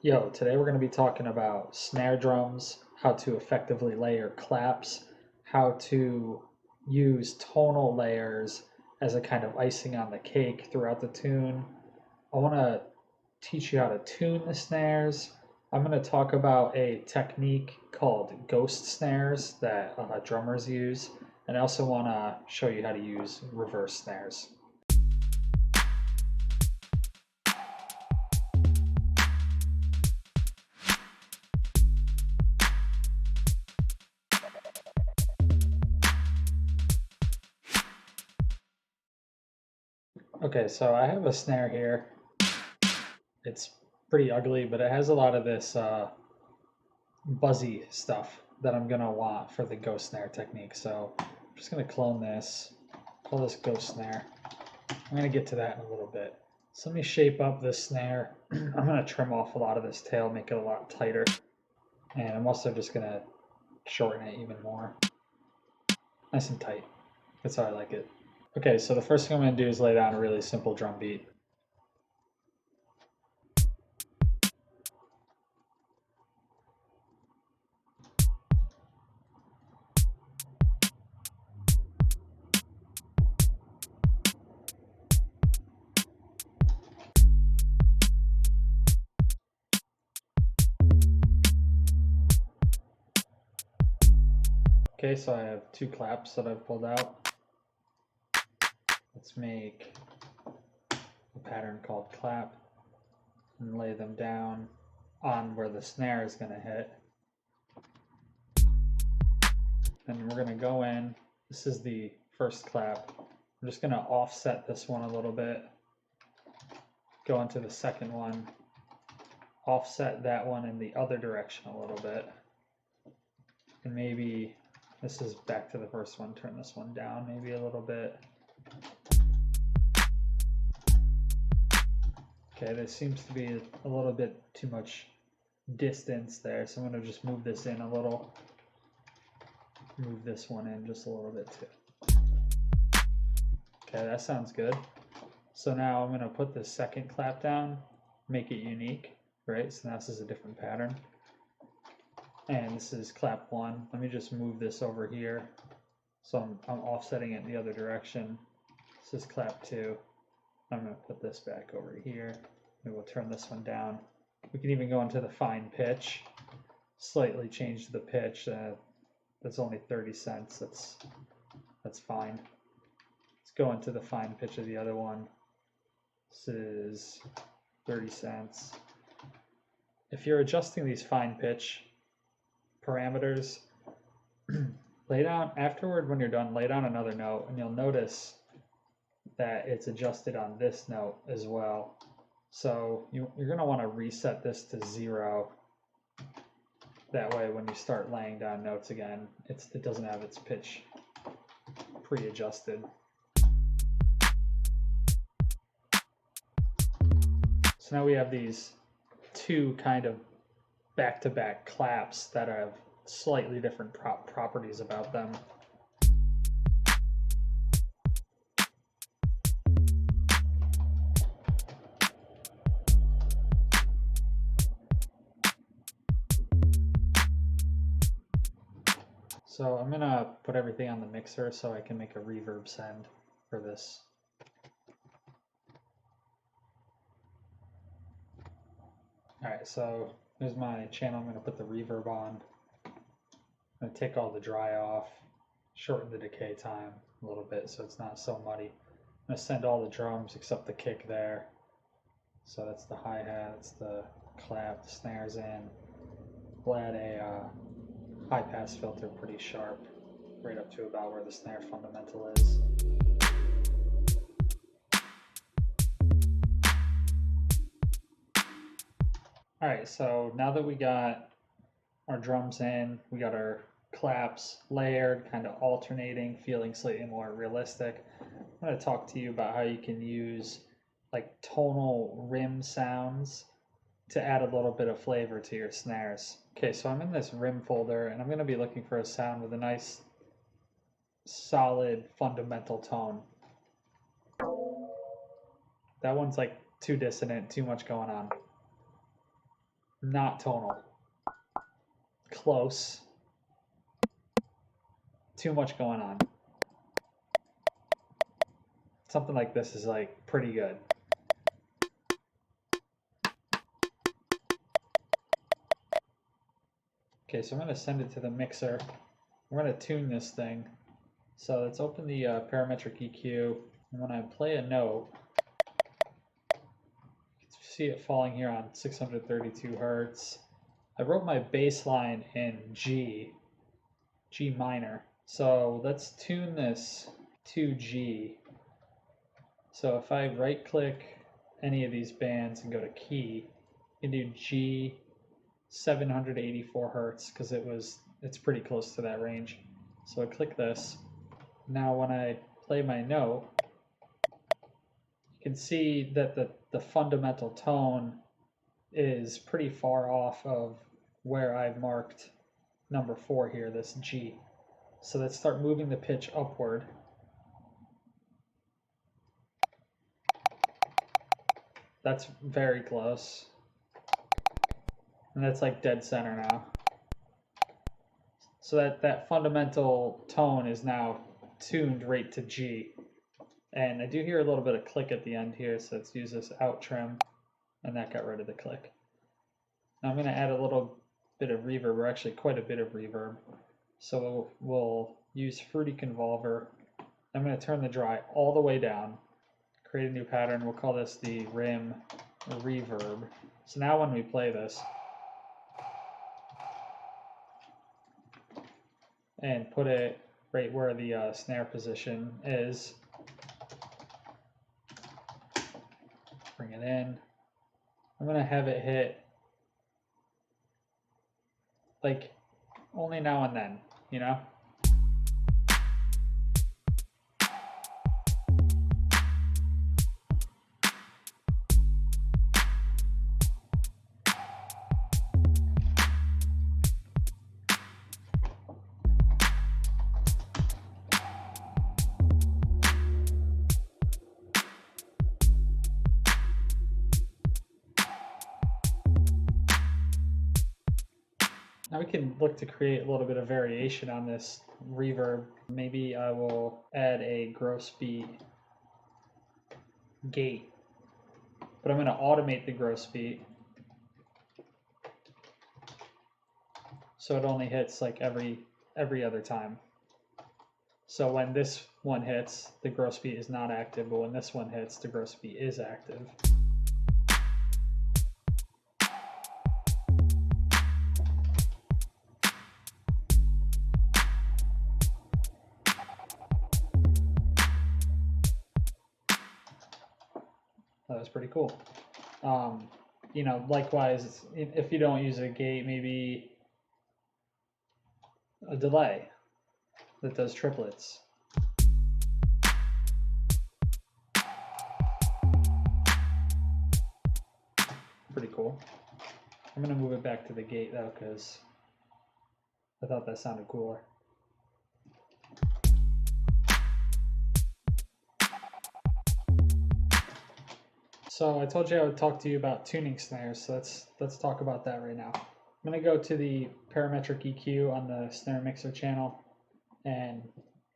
Yo, today we're going to be talking about snare drums, how to effectively layer claps, how to use tonal layers as a kind of icing on the cake throughout the tune. I want to teach you how to tune the snares. I'm going to talk about a technique called ghost snares that drummers use, and I also want to show you how to use reverse snares. Okay, so I have a snare here. It's pretty ugly, but it has a lot of this buzzy stuff that I'm gonna want for the ghost snare technique. So I'm just gonna clone this, call this ghost snare. I'm gonna get to that in a little bit. So let me shape up this snare. I'm gonna trim off a lot of this tail, make it a lot tighter. And I'm also just gonna shorten it even more. Nice and tight. That's how I like it. Okay, so the first thing I'm gonna do is lay down a really simple drum beat. Okay, so I have two claps that I've pulled out. Let's make a pattern called clap and lay them down on where the snare is going to hit. And we're going to go in. This is the first clap. I'm just going to offset this one a little bit. Go into the second one. Offset that one in the other direction a little bit. And maybe this is back to the first one. Turn this one down maybe a little bit. Okay, there seems to be a little bit too much distance there, so I'm going to just move this in a little. Move this one in just a little bit too. Okay, that sounds good. So now I'm going to put the second clap down, make it unique, right? So now this is a different pattern. And this is clap one. Let me just move this over here. So I'm offsetting it the other direction. This is clap two. I'm going to put this back over here. We will turn this one down. We can even go into the fine pitch, slightly change the pitch. That's only 30 cents. That's fine. Let's go into the fine pitch of the other one. This is 30 cents. If you're adjusting these fine pitch parameters, lay down afterward when you're done, lay down another note, and you'll notice that it's adjusted on this note as well. So you're going to want to reset this to 0. That way when you start laying down notes again, it doesn't have its pitch pre-adjusted. So now we have these two kind of back-to-back claps that have slightly different properties about them. So I'm gonna put everything on the mixer so I can make a reverb send for this. Alright, so here's my channel. I'm gonna put the reverb on. I'm gonna take all the dry off, shorten the decay time a little bit so it's not so muddy. I'm gonna send all the drums except the kick there. So that's the hi-hat, that's the clap, the snares in. We'll add a high pass filter pretty sharp, right up to about where the snare fundamental is. Alright, so now that we got our drums in, we got our claps layered, kind of alternating, feeling slightly more realistic, I'm going to talk to you about how you can use like tonal rim sounds to add a little bit of flavor to your snares. Okay, so I'm in this rim folder and I'm going to be looking for a sound with a nice solid fundamental tone. That one's like too dissonant, too much going on. not tonal. Close. Too much going on. Something like this is like pretty good. Okay, so I'm going to send it to the mixer. We're going to tune this thing. So let's open the parametric EQ. And when I play a note, you can see it falling here on 632 hertz. I wrote my bass line in G minor. So let's tune this to G. So if I right click any of these bands and go to key, you can do G 784 hertz because it's pretty close to that range. So I click this. Now when I play my note, you can see that the fundamental tone is pretty far off of where I've marked number 4 here, this G. So let's start moving the pitch upward. That's very close. And that's like dead center now. So that fundamental tone is now tuned right to G. And I do hear a little bit of click at the end here, so let's use this out trim, and that got rid of the click. Now I'm going to add a little bit of reverb, or actually quite a bit of reverb. So we'll use Fruity Convolver. I'm going to turn the dry all the way down, create a new pattern. We'll call this the rim reverb. So now when we play this, and put it right where the snare position is, bring it in. I'm going to have it hit like only now and then, you know? Now we can look to create a little bit of variation on this reverb. Maybe I will add a gross beat gate, but I'm going to automate the gross beat so it only hits like every other time. So when this one hits, the gross beat is not active, but when this one hits, the gross beat is active. That was pretty cool. You know, likewise, if you don't use a gate, maybe a delay that does triplets. Pretty cool. I'm going to move it back to the gate though, because I thought that sounded cooler. So I told you I would talk to you about tuning snares, so let's talk about that right now. I'm going to go to the parametric EQ on the snare mixer channel, and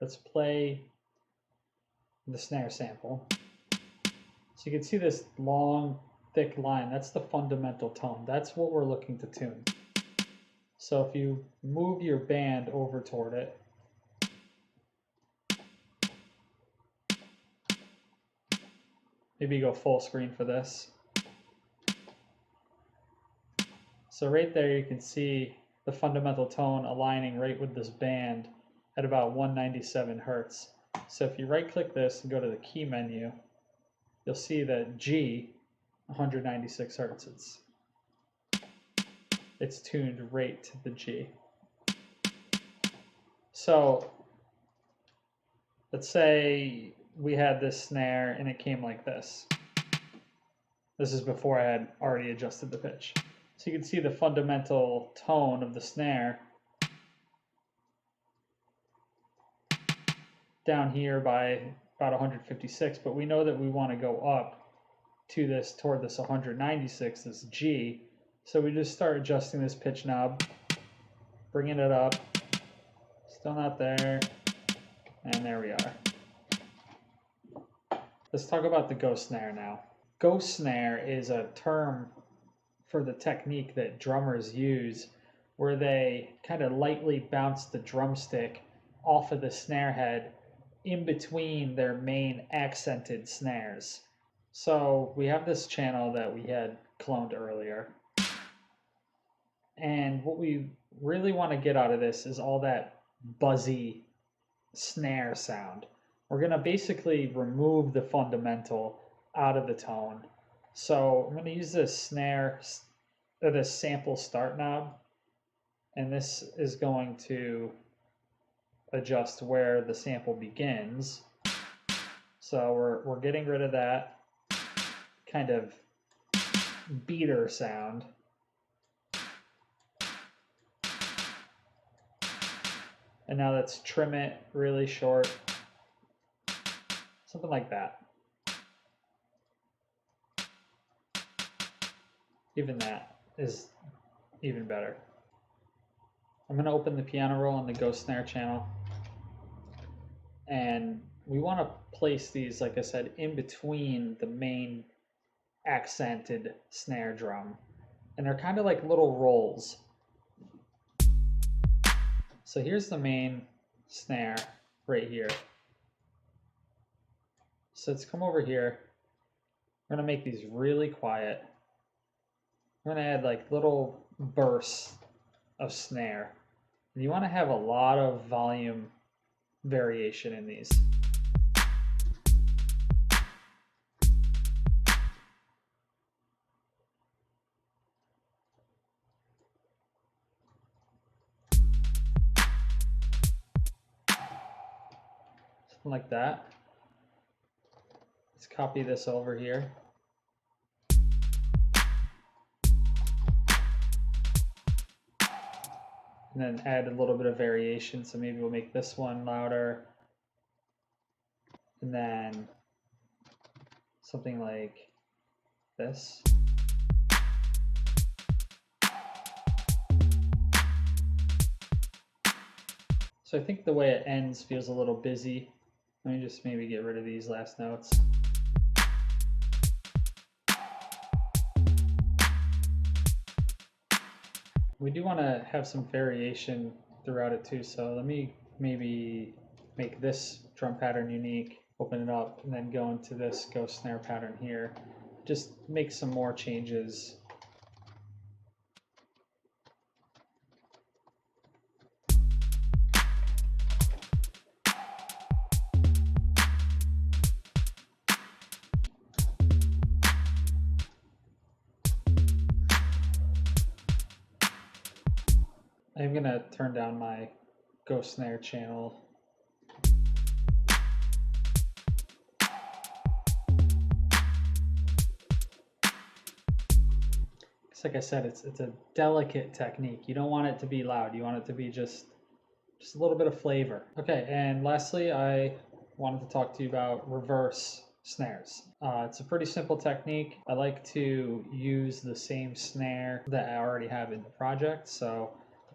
let's play the snare sample. So you can see this long, thick line. That's the fundamental tone. That's what we're looking to tune. So if you move your band over toward it, maybe go full screen for this. So right there you can see the fundamental tone aligning right with this band at about 197 hertz. So if you right click this and go to the key menu, you'll see that G, 196 hertz. It's tuned right to the G. So let's say we had this snare and it came like this. This is before I had already adjusted the pitch. So you can see the fundamental tone of the snare down here by about 156, but we know that we want to go up to this, toward this 196, this G. So we just start adjusting this pitch knob, bringing it up, still not there, and there we are. Let's talk about the ghost snare now. Ghost snare is a term for the technique that drummers use where they kind of lightly bounce the drumstick off of the snare head in between their main accented snares. So we have this channel that we had cloned earlier. And what we really want to get out of this is all that buzzy snare sound. We're going to basically remove the fundamental out of the tone. So I'm going to use this snare, or this sample start knob, and this is going to adjust where the sample begins. So we're getting rid of that kind of beater sound. And now let's trim it really short, something like that. Even that is even better. I'm going to open the piano roll on the Ghost Snare channel. And we want to place these, like I said, in between the main accented snare drum. And they're kind of like little rolls. So here's the main snare right here. So let's come over here. We're going to make these really quiet. We're going to add like little bursts of snare. And you want to have a lot of volume variation in these. Something like that. Let's copy this over here. And then add a little bit of variation. So maybe we'll make this one louder. And then something like this. So I think the way it ends feels a little busy. Let me just maybe get rid of these last notes. We do want to have some variation throughout it too, so let me maybe make this drum pattern unique, open it up, and then go into this ghost snare pattern here. Just make some more changes. I'm going to turn down my ghost snare channel. Like I said, it's a delicate technique. You don't want it to be loud. You want it to be just a little bit of flavor. Okay, and lastly, I wanted to talk to you about reverse snares. It's a pretty simple technique. I like to use the same snare that I already have in the project. So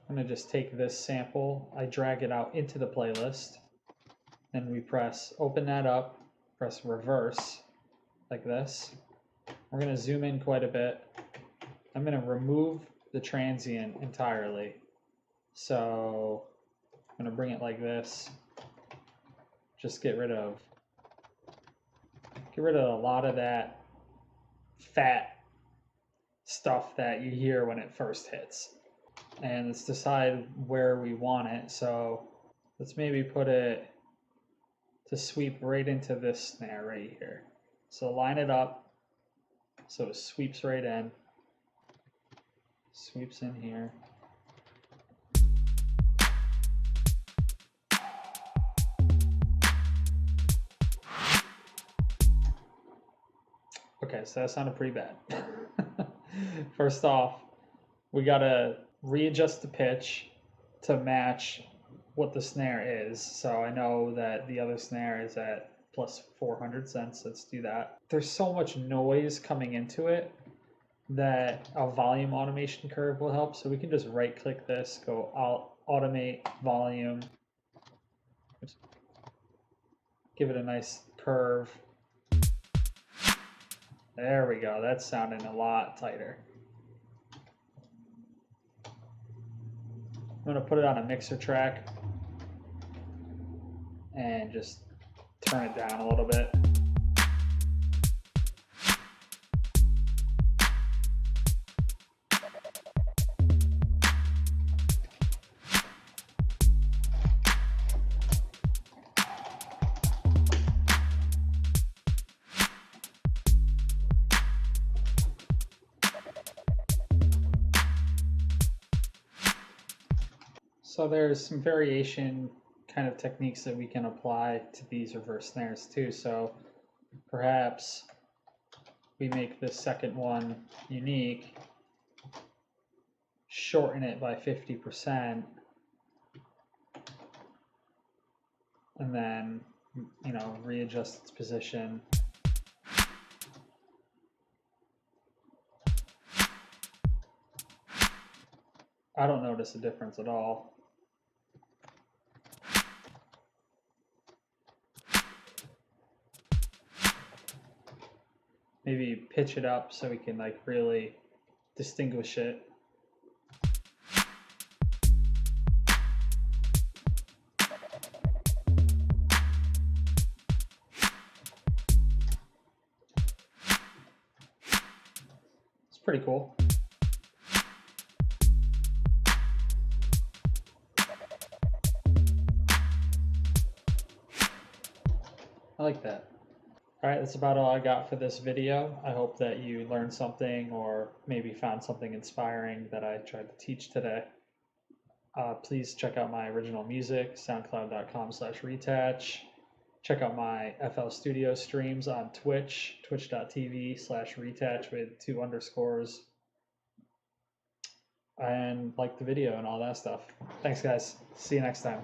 I'm going to just take this sample, I drag it out into the playlist, and we press, open that up, press reverse, like this. We're going to zoom in quite a bit. I'm going to remove the transient entirely. So I'm going to bring it like this. Just get rid of a lot of that fat stuff that you hear when it first hits. And let's decide where we want it. So let's maybe put it to sweep right into this snare right here. So line it up so it sweeps right in. Sweeps in here. Okay, so that sounded pretty bad. First off, we gotta readjust the pitch to match what the snare is. So I know that the other snare is at plus 400 cents. Let's do that. There's so much noise coming into it that a volume automation curve will help. So we can just right click this, go automate volume, just give it a nice curve. There we go. That's sounding a lot tighter. I'm going to put it on a mixer track and just turn it down a little bit. So there's some variation kind of techniques that we can apply to these reverse snares too. So perhaps we make this second one unique, shorten it by 50%, and then, you know, readjust its position. I don't notice a difference at all. Maybe pitch it up so we can like really distinguish it. It's pretty cool. I like that. All right, that's about all I got for this video. I hope that you learned something or maybe found something inspiring that I tried to teach today. Please check out my original music, soundcloud.com/retouch. Check out my FL Studio streams on Twitch, twitch.tv/retouch with 2 underscores. And like the video and all that stuff. Thanks, guys. See you next time.